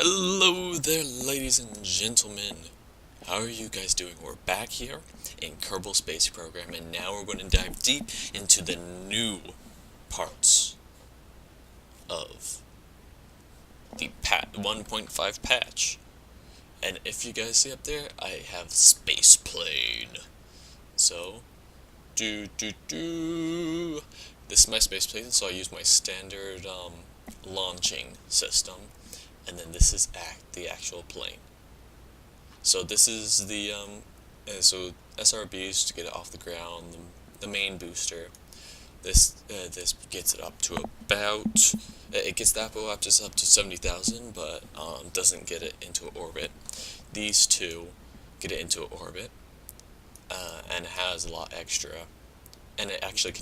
Hello there, ladies and gentlemen. How are you guys doing? We're back here in Kerbal Space Program, and now we're going to dive deep into the new parts of the 1.5 patch. And if you guys see up there, I have Space Plane. So, this is my space plane, so I use my standard launching system. And then this is the actual plane. So this is the so SRBs to get it off the ground, the main booster. This gets it up to about it gets that up just up to 70,000, but doesn't get it into orbit. These two get it into orbit, and it has a lot extra. And it actually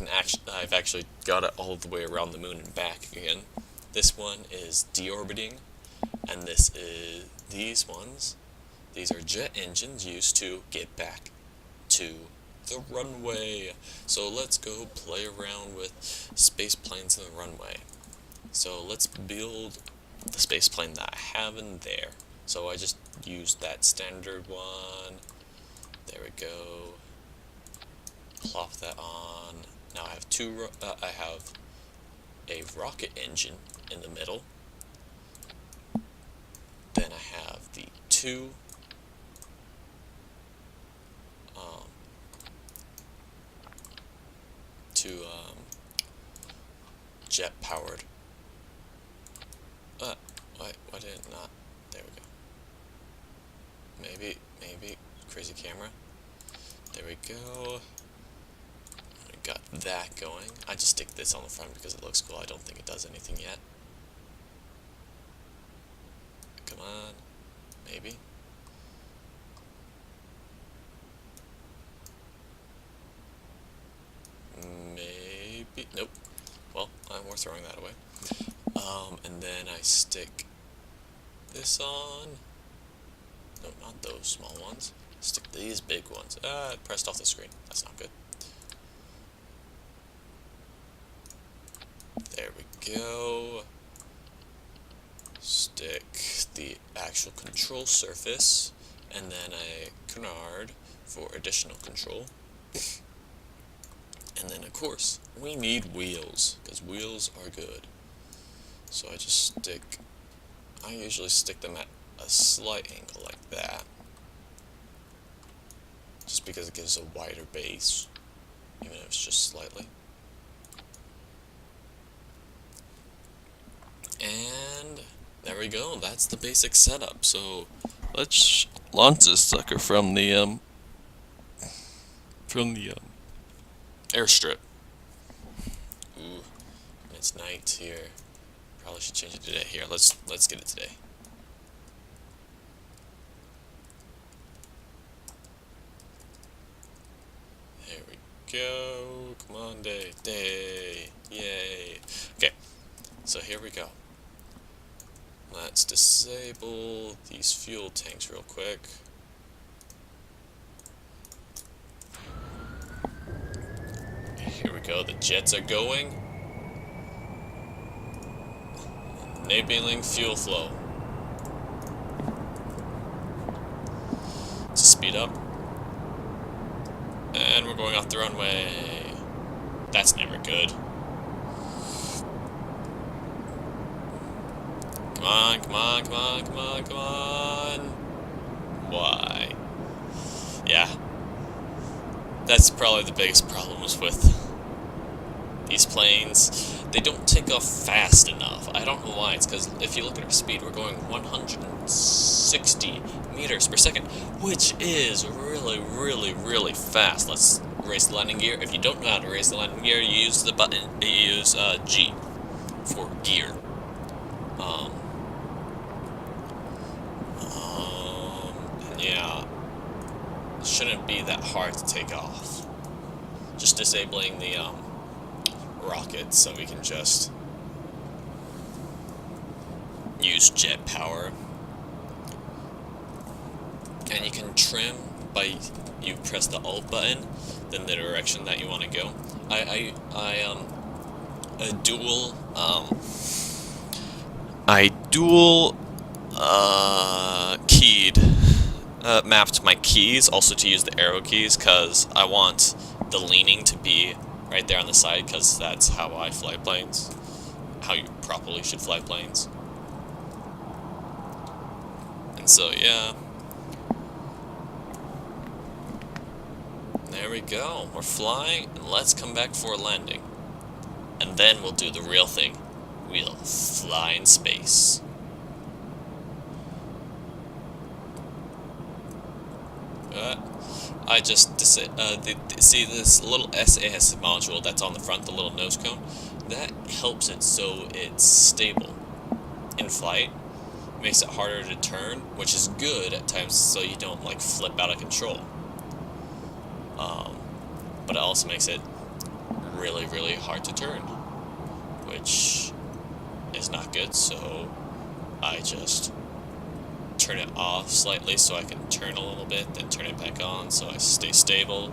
I've actually got it all the way around the moon and back again. This one is deorbiting. And these are jet engines used to get back to the runway. So let's go play around with space planes in the runway. So let's build the space plane that I have in there. So I just used that standard one. There we go. Plop that on. Now I have I have a rocket engine in the middle. Then I have the two jet powered. Why did it not? There we go. Maybe crazy camera. There we go. I got that going. I just stick this on the front because it looks cool. I don't think it does anything yet. Come on, maybe. Maybe, nope. Well, we're throwing that away. And then I stick this on. No, not those small ones. Stick these big ones. It pressed off the screen. That's not good. There we go. Stick the actual control surface, and then a canard for additional control. And then of course, we need wheels, because wheels are good. So I usually stick them at a slight angle like that. Just because it gives a wider base, even if it's just slightly. And there we go, that's the basic setup. So let's launch this sucker from the airstrip. Ooh, it's night here. Probably should change it today. Here, let's get it today. There we go. Come on, day. Yay. Okay. So here we go. Let's disable these fuel tanks real quick. Here we go, the jets are going. Enabling fuel flow. To speed up. And we're going off the runway. That's never good. Come on, come on, come on, come on, come on. Why? Yeah. That's probably the biggest problems with these planes. They don't take off fast enough. I don't know why. It's because if you look at our speed, we're going 160 meters per second, which is really, really, really fast. Let's raise the landing gear. If you don't know how to raise the landing gear, you use the button. You use G for gear. Yeah, it shouldn't be that hard to take off. Just disabling the rockets so we can just use jet power. And you can trim by you press the Alt button, then the direction that you want to go. I dual mapped my keys also to use the arrow keys, because I want the leaning to be right there on the side, because that's how I fly planes. How you properly should fly planes. And so, yeah. There we go. We're flying, and let's come back for a landing. And then we'll do the real thing. We'll fly in space. I just see this little SAS module that's on the front, the little nose cone. That helps it so it's stable in flight. Makes it harder to turn, which is good at times, so you don't like flip out of control. But it also makes it really, really hard to turn, which is not good. So I just turn it off slightly so I can turn a little bit, then turn it back on so I stay stable.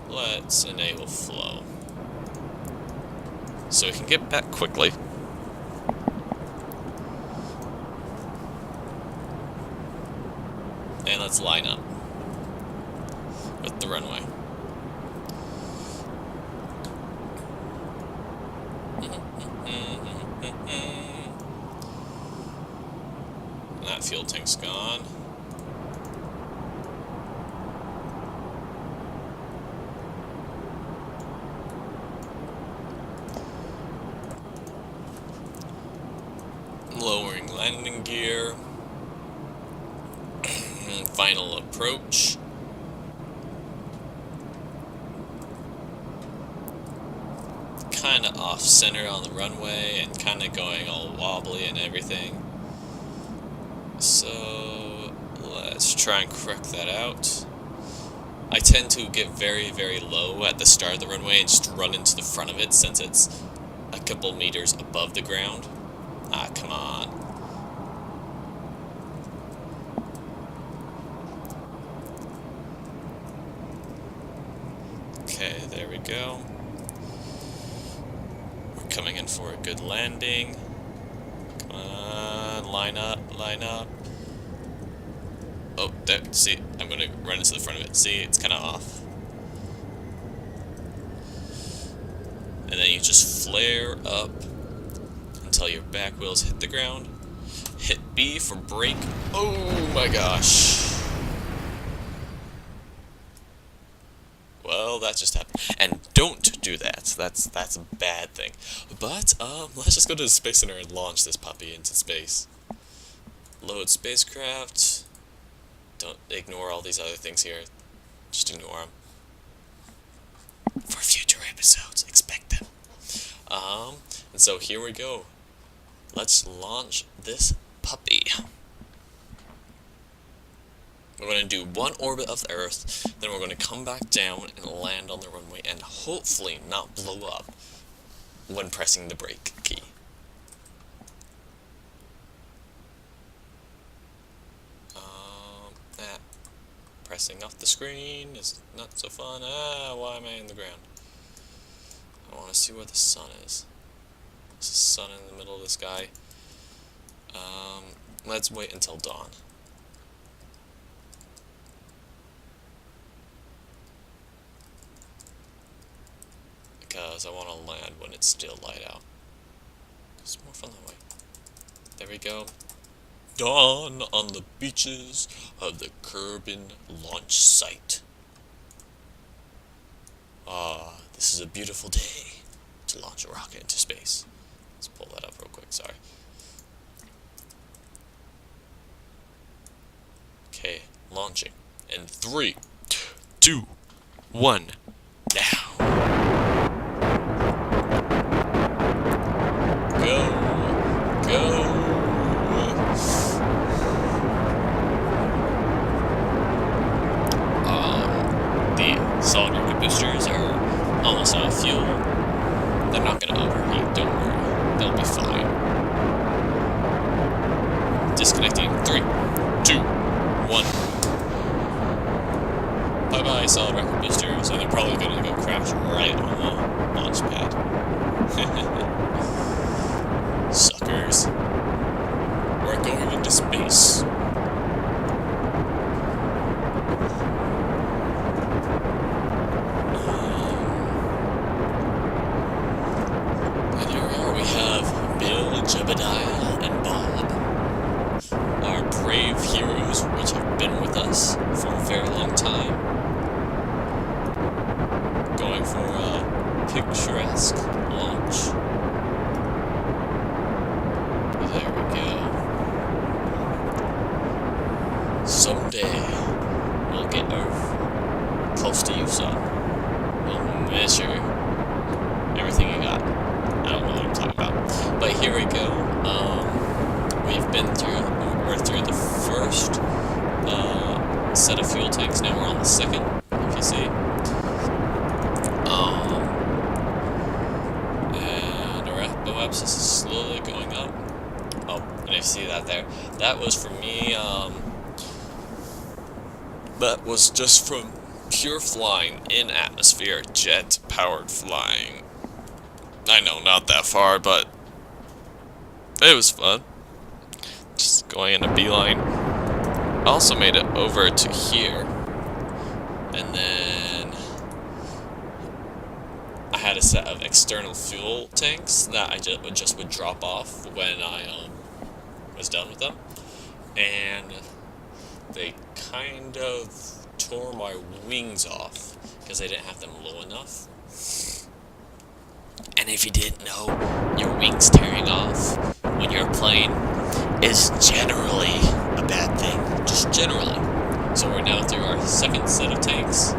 Let's enable flow so we can get back quickly. And let's line up with the runway. That fuel tank's gone. Lowering landing gear. Final approach. Kinda off center on the runway and kinda going all wobbly and everything. So let's try and correct that out. I tend to get very, very low at the start of the runway and just run into the front of it since it's a couple meters above the ground. Ah, come on. Okay, there we go. We're coming in for a good landing. Come on, line up, line up. Oh, there, see, I'm gonna run into the front of it. See, it's kinda off. And then you just flare up until your back wheels hit the ground. Hit B for brake. Oh my gosh. Well, that just happened. And don't do that. That's a bad thing. But, let's just go to the Space Center and launch this puppy into space. Load spacecraft. Don't ignore all these other things here. Just ignore them. For future episodes, expect them. And so here we go. Let's launch this puppy. We're going to do one orbit of the Earth, then we're going to come back down and land on the runway and hopefully not blow up when pressing the brake key. Pressing off the screen is not so fun. Ah, why am I in the ground? I want to see where the sun is. There's the sun in the middle of the sky. Let's wait until dawn. Because I want to land when it's still light out. It's more fun that way. There we go. Dawn on the beaches of the Kerbin launch site. Ah, this is a beautiful day to launch a rocket into space. Let's pull that up real quick, sorry. Okay, launching. In 3, 2, 1, now. Go, go. The solid rocket boosters are almost out of fuel. They're not going to overheat, don't worry. They'll be fine. Disconnecting. 3, 2, 1. Bye-bye, solid rocket boosters. And they're probably going to go crash right on the launch pad. Suckers. we're going into space. And here we are. We have Bill, Jebediah, and Bob, our brave heroes, which have been with us for a very long time, going for a picturesque launch. There we go. Someday, we'll get Earth close to you, son. We'll measure everything you got. I don't know what I'm talking about. But here we go. We're through the first set of fuel tanks. Now we're on the second, if you see. And our apoapsis is slowly going up. Oh, and you see that there. That was for me, that was just from pure flying in atmosphere, jet-powered flying. I know, not that far, but it was fun. Just going in a beeline. I also made it over to here, and then I had a set of external fuel tanks that I just would drop off when I was done with them, and they kind of tore my wings off because I didn't have them low enough. And if you didn't know, your wings tearing off when you're playing is generally a bad thing. Just generally. So we're now through our second set of tanks.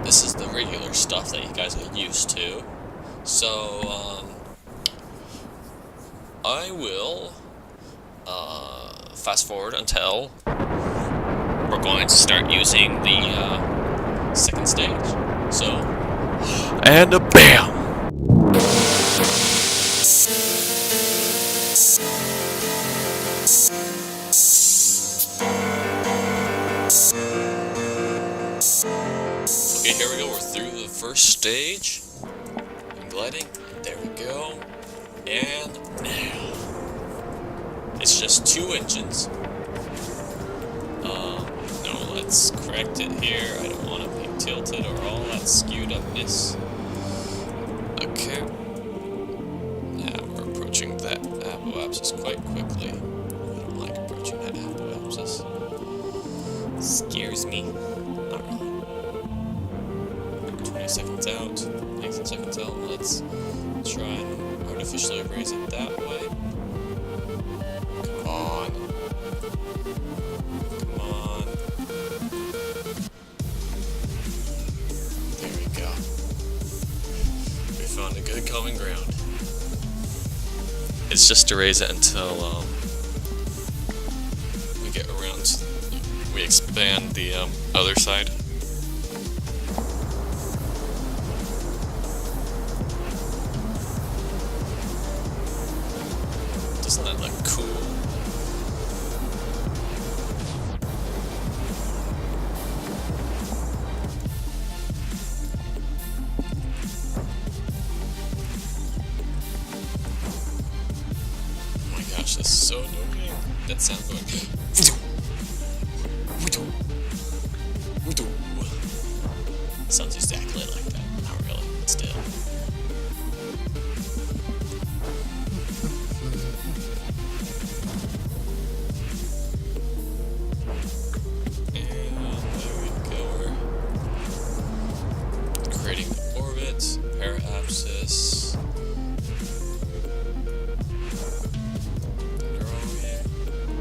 This is the regular stuff that you guys are used to. So, I will fast forward until we're going to start using the second stage. So, and a BAM! Okay, here we go. We're through the first stage. And gliding. There we go. And now. It's just 2 engines. No, let's correct it here. I don't want to be tilted or all that skewed upness. Okay. Now we're approaching that apoapsis quite quickly. I don't like approaching that apoapsis. Scares me. Not really. 20 seconds out. 19 seconds out. Let's try and artificially raise it that way. Come on. Come on. There we go. We found a good common ground. It's just to raise it until we get around. We expand the other side. Doesn't that look cool? Oh my gosh, that's so annoying. That sound going. Sounds exactly like that. Not really, but still. And there we go. We're creating the orbit, paraapsis. Growing.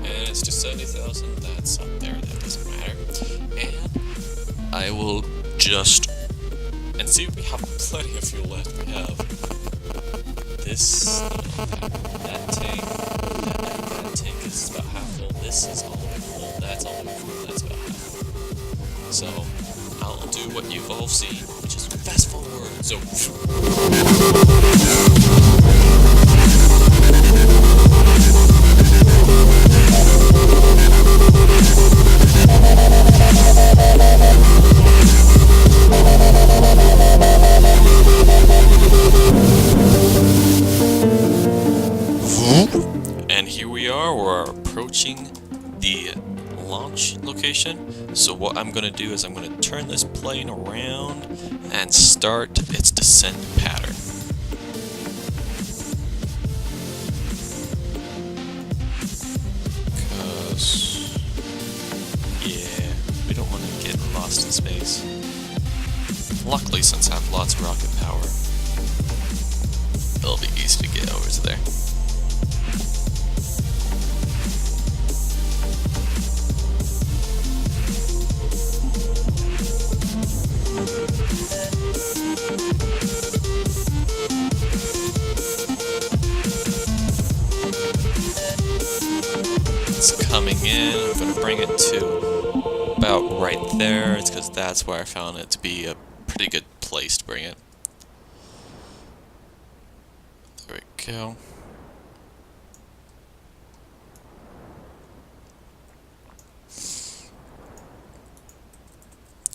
And it's to 70,000. That's up there. That doesn't matter. And I will just and see we have plenty of fuel left. We have this that tank. That tank is about half full. This is all the way full. That's all the way full. That's about half full. So I'll do what you've all seen, which is fast forward. So are approaching the launch location. So what I'm going to do is I'm going to turn this plane around and start its descent pattern. Because, yeah, we don't want to get lost in space. Luckily, since I have lots of rocket power, it'll be easy to get over to there. It's coming in. I'm going to bring it to about right there. It's because that's where I found it to be a pretty good place to bring it. There we go.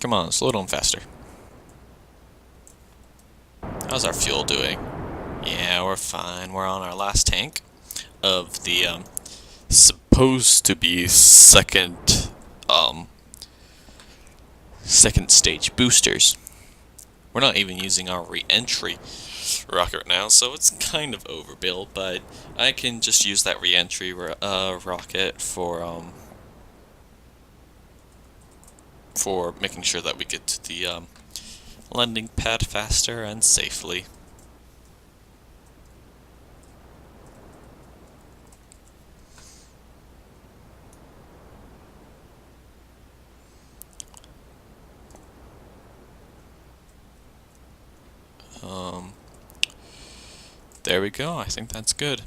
Come on, slow down faster. How's our fuel doing? Yeah, we're fine. We're on our last tank of the supposed to be second stage boosters. We're not even using our re-entry rocket right now, so it's kind of overbuilt, but I can just use that re-entry rocket for making sure that we get to the landing pad faster and safely. There we go. I think that's good.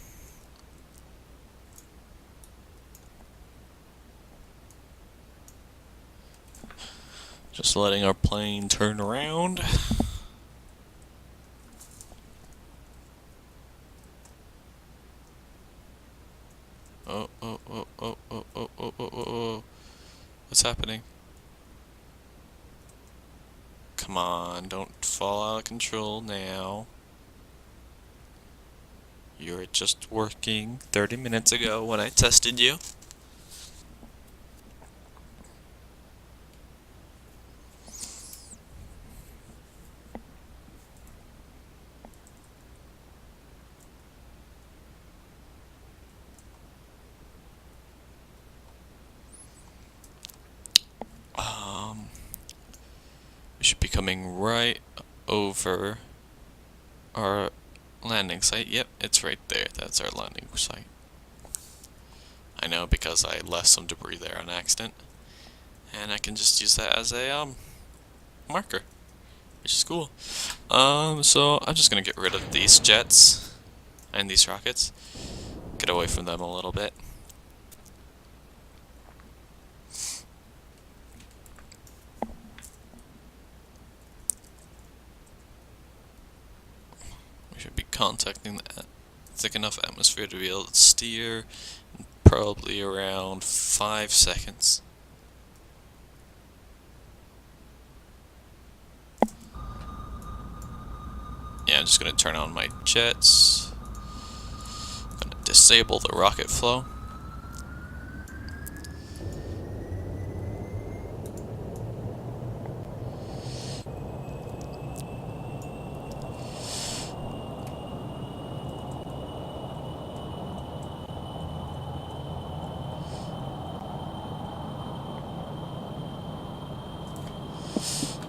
Just letting our plane turn around. Oh. What's happening? Come on, don't fall out of control now. You were just working 30 minutes ago when I tested you. We should be coming right over our landing site. Yep, it's right there. That's our landing site. I know because I left some debris there on accident, and I can just use that as a marker, which is cool. So I'm just gonna get rid of these jets and these rockets, get away from them a little bit. We should be contacting the thick enough atmosphere to be able to steer in probably around 5 seconds. Yeah, I'm just going to turn on my jets. I'm going to disable the rocket flow.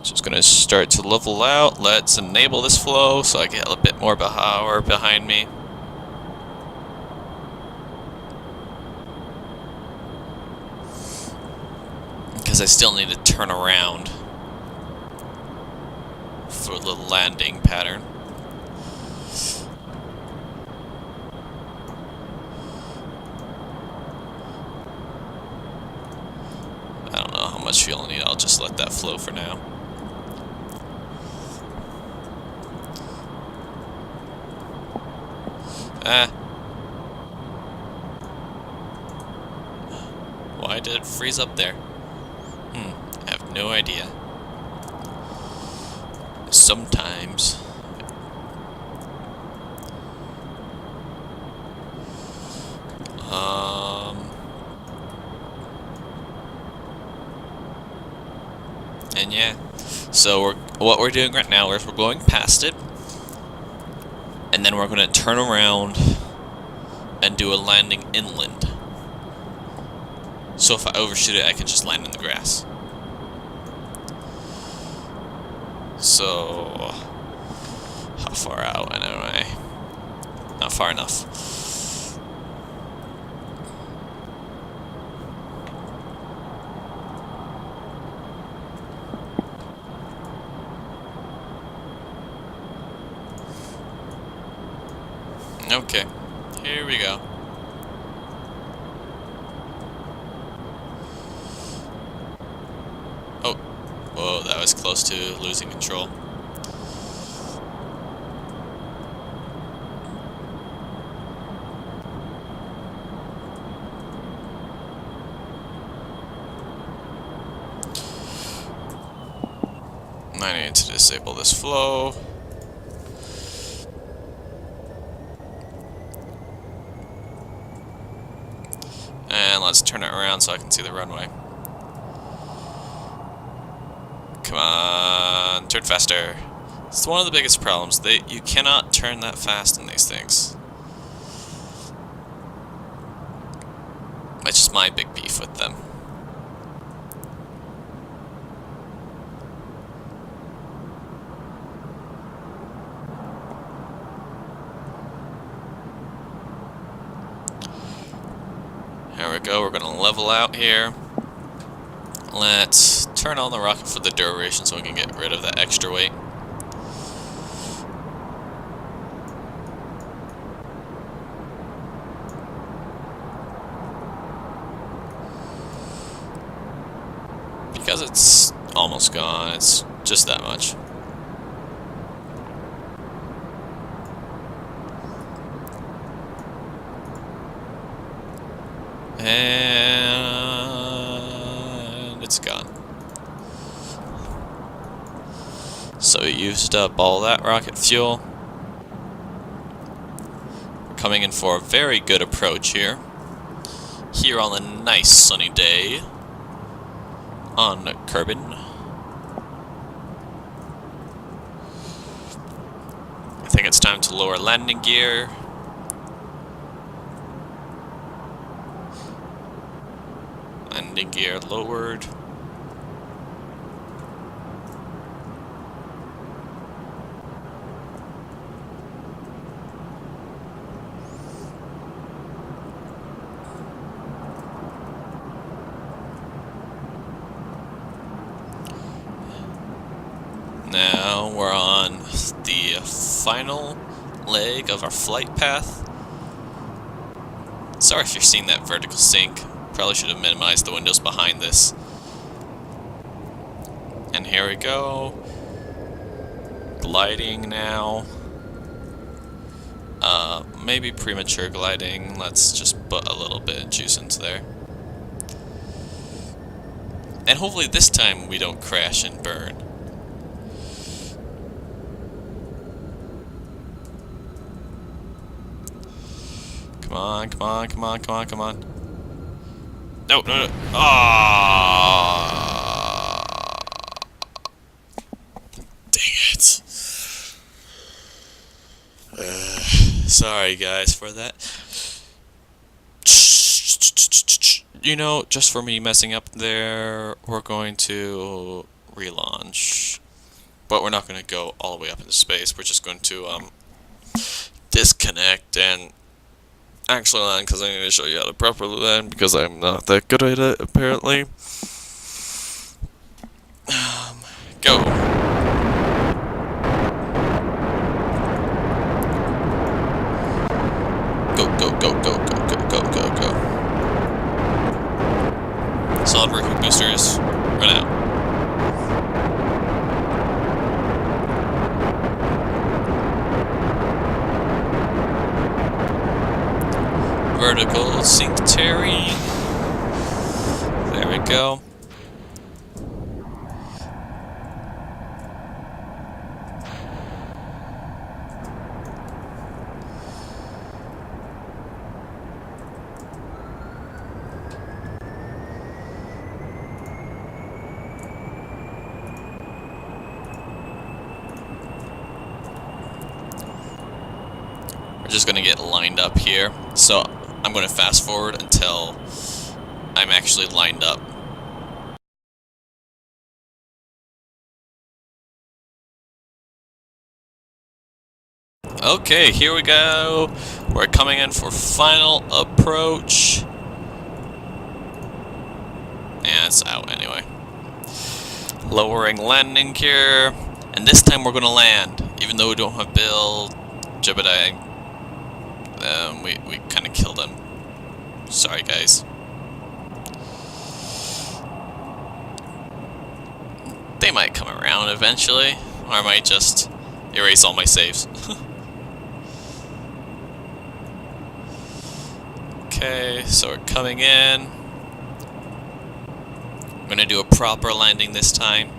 Just gonna start to level out. Let's enable this flow so I get a bit more power behind me. Because I still need to turn around for the landing pattern. I don't know how much fuel I need. I'll just let that flow for now. Why did it freeze up there? I have no idea. Sometimes. And yeah, so what we're doing right now is we're going past it, and then we're going to turn around and do a landing inland. So if I overshoot it, I can just land in the grass. So, how far out anyway? Not far enough. Okay, here we go. Oh, whoa, that was close to losing control. I need to disable this flow. And let's turn it around so I can see the runway. Come on, turn faster. It's one of the biggest problems. You cannot turn that fast in these things. That's just my big beef with them. There we go, we're gonna level out here. Let's turn on the rocket for the duration so we can get rid of that extra weight. Because it's almost gone, it's just that much. And it's gone. So we used up all that rocket fuel. We're coming in for a very good approach here. Here on a nice sunny day on Kerbin. I think it's time to lower landing gear. Landing gear lowered. Now we're on the final leg of our flight path. Sorry if you're seeing that vertical sink. Probably should have minimized the windows behind this. And here we go. Gliding now. Maybe premature gliding. Let's just put a little bit of juice into there. And hopefully this time we don't crash and burn. Come on, come on, come on, come on, come on. No, no, no. Ah! Dang it. Sorry, guys, for that. You know, just for me messing up there, we're going to relaunch. But we're not going to go all the way up into space. We're just going to disconnect and actually land, because I need to show you how to properly land, because I'm not that good at it, apparently. Go. Go, go, go, go, go, go, go, go, go. Solid working boosters, run out. Vertical sink tearing. There we go. we're just gonna get lined up here. So I'm gonna fast forward until I'm actually lined up. Okay, here we go. We're coming in for final approach. Yeah, it's out anyway. Lowering landing gear. And this time we're gonna land. Even though we don't have build, Jebediah, we kind of killed him. Sorry, guys. They might come around eventually, or I might just erase all my saves. Okay, so we're coming in. I'm gonna do a proper landing this time,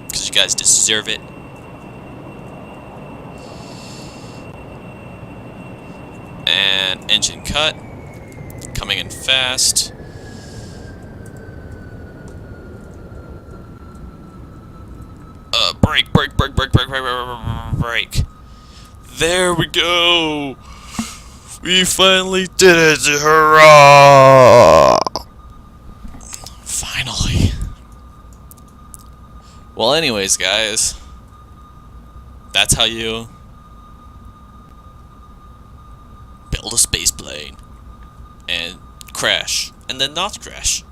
because you guys deserve it. And engine cut. Coming in fast. Brake, brake, brake, brake, brake, brake, brake, brake. There we go! We finally did it! Hurrah! Finally. Well, anyways, guys, that's how you build a space plane and crash, and then not crash.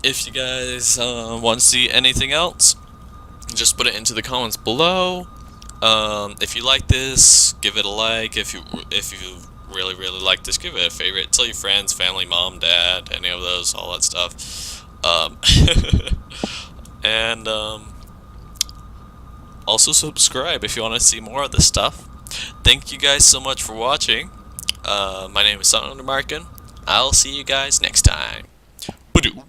If you guys want to see anything else, just put it into the comments below. If you like this, give it a like. If you really like this, give it a favorite. Tell your friends, family, mom, dad, any of those, all that stuff. And also subscribe if you want to see more of this stuff. Thank you guys so much for watching. My name is S1E04. I'll see you guys next time. Badoo.